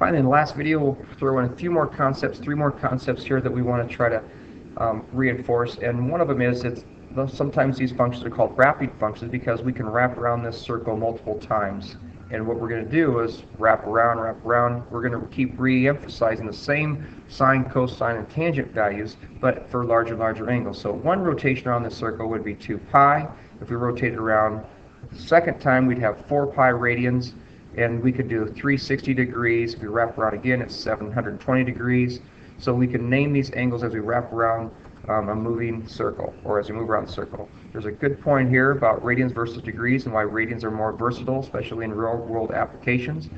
Finally, in the last video, we'll throw in a few more concepts, 3 more concepts here that we want to try to reinforce. And one of them is sometimes these functions are called wrapping functions because we can wrap around this circle multiple times. And what we're going to do is wrap around. We're going to keep re-emphasizing the same sine, cosine, and tangent values, but for larger and larger angles. So one rotation around this circle would be 2 pi. If we rotate it around the second time, we'd have 4 pi radians, and we could do 360 degrees. If we wrap around again, it's 720 degrees. So we can name these angles as we wrap around a moving circle, or as we move around the circle. There's a good point here about radians versus degrees and why radians are more versatile, especially in real-world applications.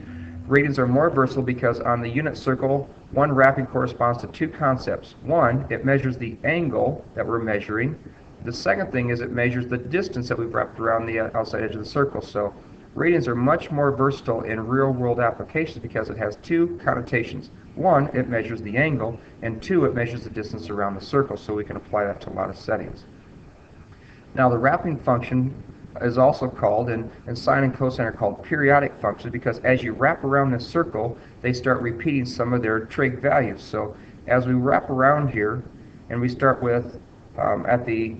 Radians are more versatile because on the unit circle, one wrapping corresponds to 2 concepts. One, it measures the angle that we're measuring. The second thing is it measures the distance that we've wrapped around the outside edge of the circle. So radians are much more versatile in real-world applications because it has 2 connotations. One, it measures the angle, and 2, it measures the distance around the circle, so we can apply that to a lot of settings. Now, the wrapping function is also called, and sine and cosine are called periodic functions because as you wrap around this circle, they start repeating some of their trig values. So as we wrap around here, and we start with, at the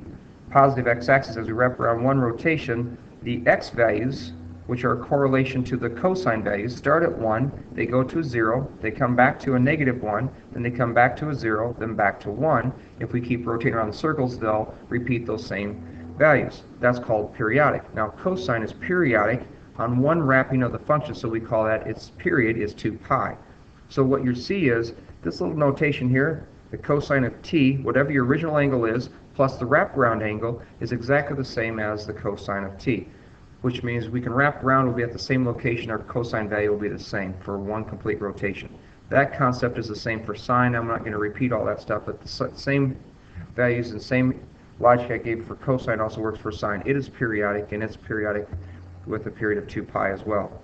positive x-axis, as we wrap around one rotation, the x values, which are a correlation to the cosine values, start at 1, they go to 0, they come back to a -1, then they come back to a 0, then back to 1. If we keep rotating around the circles, they'll repeat those same values. That's called periodic. Now, cosine is periodic on one wrapping of the function, so we call that its period is 2 pi. So what you see is this little notation here, the cosine of t, whatever your original angle is, plus the wraparound angle, is exactly the same as the cosine of t, which means we can wrap around, we'll be at the same location, our cosine value will be the same for one complete rotation. That concept is the same for sine. I'm not going to repeat all that stuff, but the same values and same logic I gave for cosine also works for sine. It is periodic, and it's periodic with a period of 2 pi as well.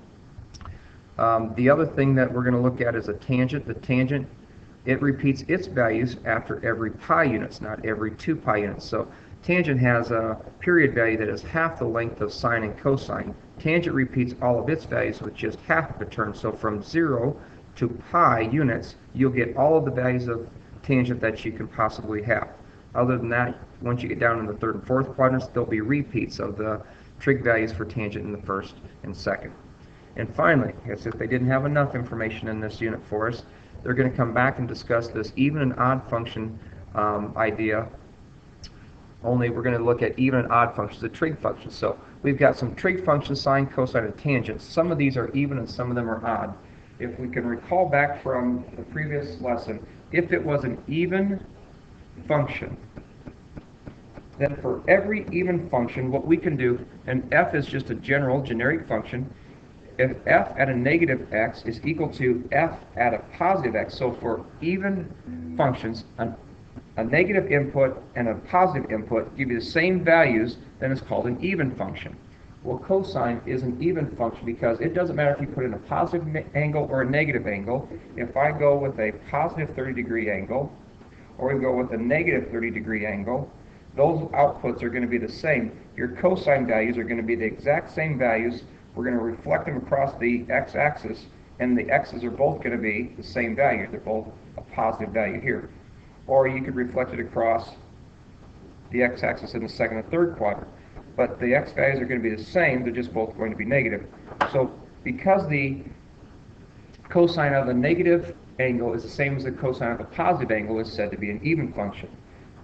The other thing that we're going to look at is a tangent. The tangent, it repeats its values after every pi units, not every 2 pi units. So tangent has a period value that is half the length of sine and cosine. Tangent repeats all of its values with just half of a term. So from 0 to pi units, you'll get all of the values of tangent that you can possibly have. Other than that, once you get down in the 3rd and 4th quadrants, there'll be repeats of the trig values for tangent in the 1st and 2nd. And finally, as if they didn't have enough information in this unit for us, they're going to come back and discuss this even and odd function idea. Only we're going to look at even and odd functions, the trig functions. So we've got some trig functions, sine, cosine, and tangent. Some of these are even and some of them are odd. If we can recall back from the previous lesson, if it was an even function, then for every even function, what we can do, and f is just a general, generic function, if f at a negative x is equal to f at a positive x, so for even functions, a negative input and a positive input give you the same values, then it's called an even function. Well, cosine is an even function because it doesn't matter if you put in a positive angle or a negative angle. If I go with a positive 30-degree angle, or we go with a negative 30-degree angle, those outputs are going to be the same. Your cosine values are going to be the exact same values. We're going to reflect them across the x-axis, and the x's are both going to be the same value. They're both a positive value here. Or you could reflect it across the x-axis in the 2nd and 3rd quadrant. But the x values are going to be the same, they're just both going to be negative. So because the cosine of the negative angle is the same as the cosine of the positive angle, it's said to be an even function.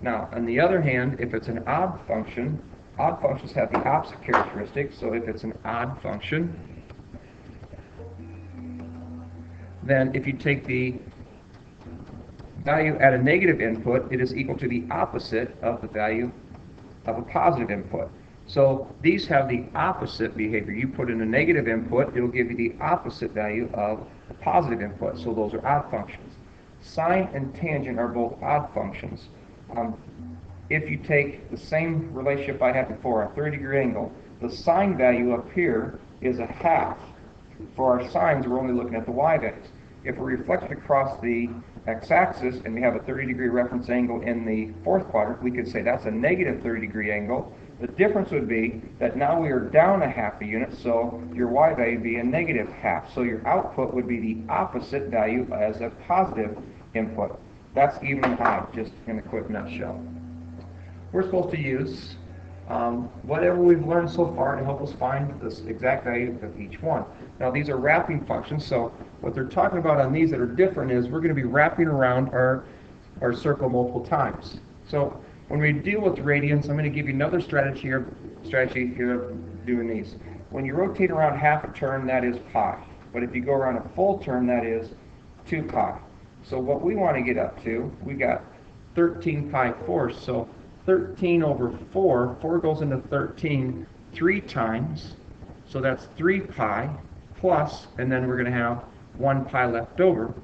Now, on the other hand, if it's an odd function, odd functions have the opposite characteristic. So if it's an odd function, then if you take the value at a negative input, it is equal to the opposite of the value of a positive input. So these have the opposite behavior. You put in a negative input, it'll give you the opposite value of a positive input. So those are odd functions. Sine and tangent are both odd functions. If you take the same relationship I had before, a 30-degree angle, the sine value up here is a half. For our sines, we're only looking at the y values. If we reflect it across the x-axis and we have a 30-degree reference angle in the 4th quadrant, we could say that's a negative 30-degree angle. The difference would be that now we are down a half a unit, so your y value would be a negative half. So your output would be the opposite value as a positive input. That's even and odd, just in a quick nutshell. We're supposed to use whatever we've learned so far to help us find this exact value of each one. Now these are wrapping functions, so what they're talking about on these that are different is we're going to be wrapping around our circle multiple times. So when we deal with radians, I'm going to give you another strategy here of doing these. When you rotate around half a turn, that is pi. But if you go around a full turn, that is 2 pi. So what we want to get up to, we got 13 pi fourths. So 13 over 4 goes into 13 3 times. So that's 3 pi plus, and then we're going to have 1 pi left over.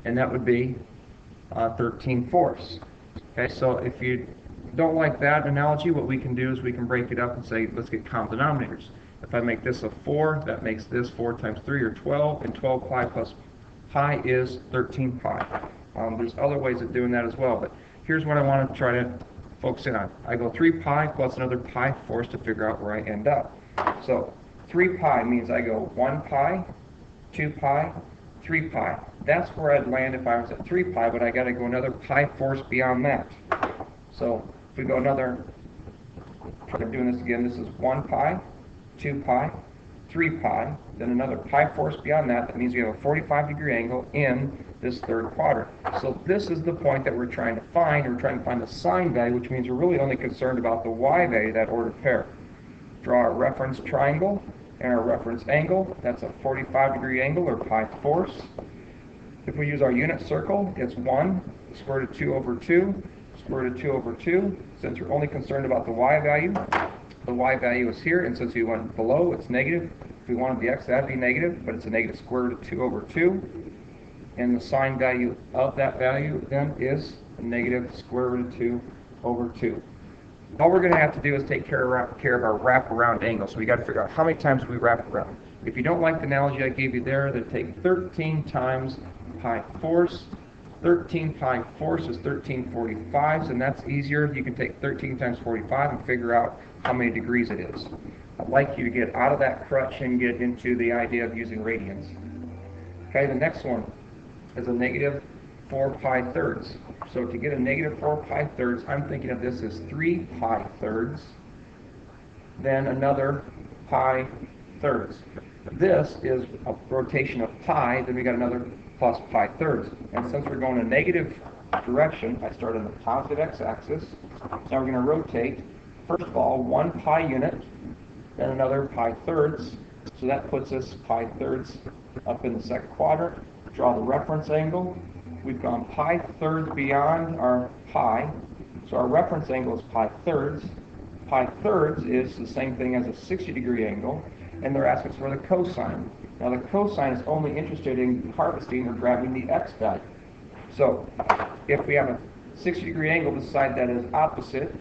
And that would be 13 fourths. Okay, so if you don't like that analogy, what we can do is we can break it up and say, let's get common denominators. If I make this a 4, that makes this 4 times 3 or 12, and 12 pi plus pi is 13 pi. There's other ways of doing that as well, but here's what I want to try to focus in on. I go 3 pi plus another pi fourths to figure out where I end up. So 3 pi means I go 1 pi, 2 pi, 3 pi. That's where I'd land if I was at 3 pi, but I got to go another pi fourths beyond that. So if we go another, try doing this again, this is 1 pi, 2 pi, 3 pi, then another pi fourths beyond that. That means we have a 45-degree angle in this third quadrant. So this is the point that we're trying to find. We're trying to find the sine value, which means we're really only concerned about the y value, that ordered pair. Draw our reference triangle and our reference angle. That's a 45-degree angle, or pi fourths. If we use our unit circle, it's 1 square root of 2 over 2, square root of 2 over 2. Since we're only concerned about the y value is here, and since we went below, it's negative. If we wanted the x, that'd be negative, but it's a negative square root of 2 over 2. And the sine value of that value then is a negative square root of 2 over 2. All we're going to have to do is take care of our wraparound angle. So we got to figure out how many times we wrap around. If you don't like the analogy I gave you there, then take 13 times pi fourths. 13 pi fourths is 13 45s, and that's easier. You can take 13 times 45 and figure out how many degrees it is. I'd like you to get out of that crutch and get into the idea of using radians. Okay, the next one is a negative 4 pi thirds. So to get a negative 4 pi thirds, I'm thinking of this as 3 pi thirds, then another pi thirds. This is a rotation of pi, then we got another plus pi thirds. And since we're going a negative direction, I start on the positive x-axis. Now we're going to rotate, first of all, 1 pi unit, then another pi thirds. So that puts us pi thirds up in the second quadrant. Draw the reference angle. We've gone pi thirds beyond our pi, so our reference angle is pi thirds. Pi thirds is the same thing as a 60-degree angle, and they're asking us for the cosine. Now the cosine is only interested in harvesting or grabbing the x value. So if we have a 60-degree angle, the side that is opposite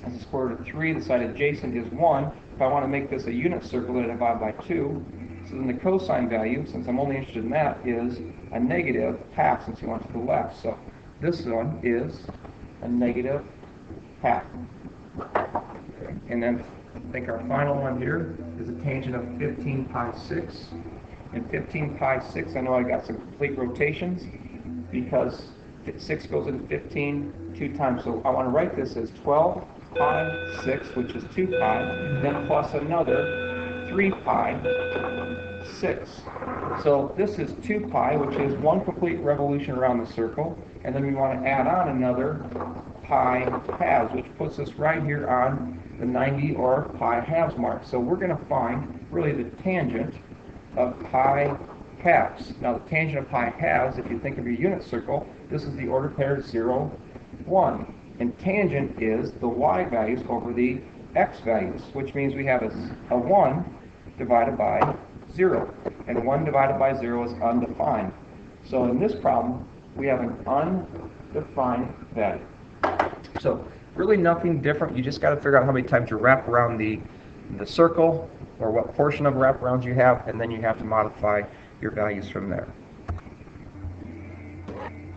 is the square root of 3, the side adjacent is 1. If I want to make this a unit circle, then I divide by 2. So then the cosine value, since I'm only interested in that, is a negative half, since you want to the left. So this one is a negative half. And then I think our final one here is a tangent of 15 pi 6. And 15 pi 6, I know I got some complete rotations because 6 goes into 15 2 times. So I want to write this as 12 pi 6, which is 2 pi, then plus another 3 pi 6. So this is 2 pi, which is 1 complete revolution around the circle, and then we want to add on another pi halves, which puts us right here on the 90 or pi halves mark. So we're going to find really the tangent of pi halves. Now the tangent of pi halves, if you think of your unit circle, this is the order pair 0, 1. And tangent is the y values over the x values, which means we have a 1 divided by 0. And 1 divided by 0 is undefined. So in this problem, we have an undefined value. So really nothing different. You just got to figure out how many times you wrap around the circle, or what portion of wraparounds you have, and then you have to modify your values from there.